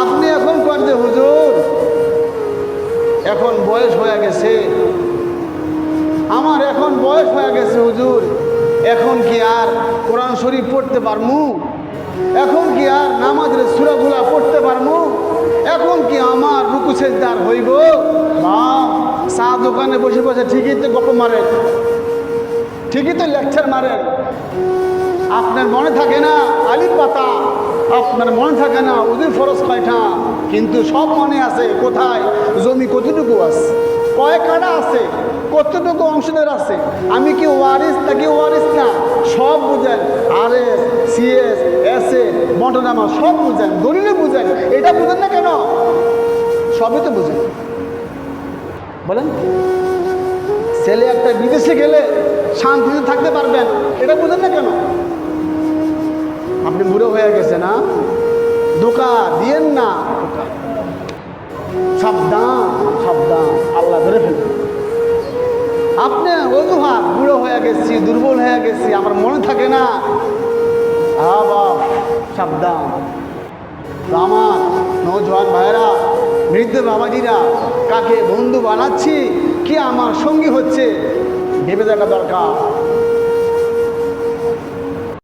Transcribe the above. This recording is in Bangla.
আপনি এখন করতে হুজুর এখন বয়স হয়ে গেছে, আমার এখন বয়স হয়ে গেছে হুজুর, এখন কি আর কোরআন শরীফ পড়তে পারমু? এখন কি আর নামাজের সূরাগুলা পড়তে পারমু? এখন কি আমার রুকু সেজদার হইব? বাপ, চা দোকানে বসে বসে ঠিকই তো গল্প মারেন, ঠিকই তো লেকচার মারেন, আপনার মনে থাকে না আলিফ পাতা, আপনার মনে থাকে না উযু ফরজ কয়টা, কিন্তু সব মনে আছে কোথায় জমি কতটুকু আছে, কয় কাটা আছে, কতটুকু অংশীদার আছে, আমি কি ওয়ারিস নাকি ওয়ারিস না, সব বুঝেন। আরএস, সিএস, এসএ, বন্টনামা সব বুঝেন, দলিলে বুঝেন, এটা বুঝেন না কেন? সবই তো বুঝেন। বলেন, ছেলে একটা বিদেশে গেলে শান্তিতে থাকতে পারবেন, এটা বুঝেন না কেন? আপনি বুড়ো হয়ে গেছে না, ধোঁকা দিয়েন না, সাবধান সাবধান, আল্লাহ ধরে ফেলবেন। আপনি অজুহাত বুড়ো হয়ে গেছি, দুর্বল হয়ে গেছি, আমার মনে থাকে না, বাপ সাবধান। তো আমার নৌজওয়ান ভাইয়েরা, বৃদ্ধ বাবাজিরা, কাকে বন্ধু বানাচ্ছি, কি আমার সঙ্গী হচ্ছে ভেবে দেখা দরকার।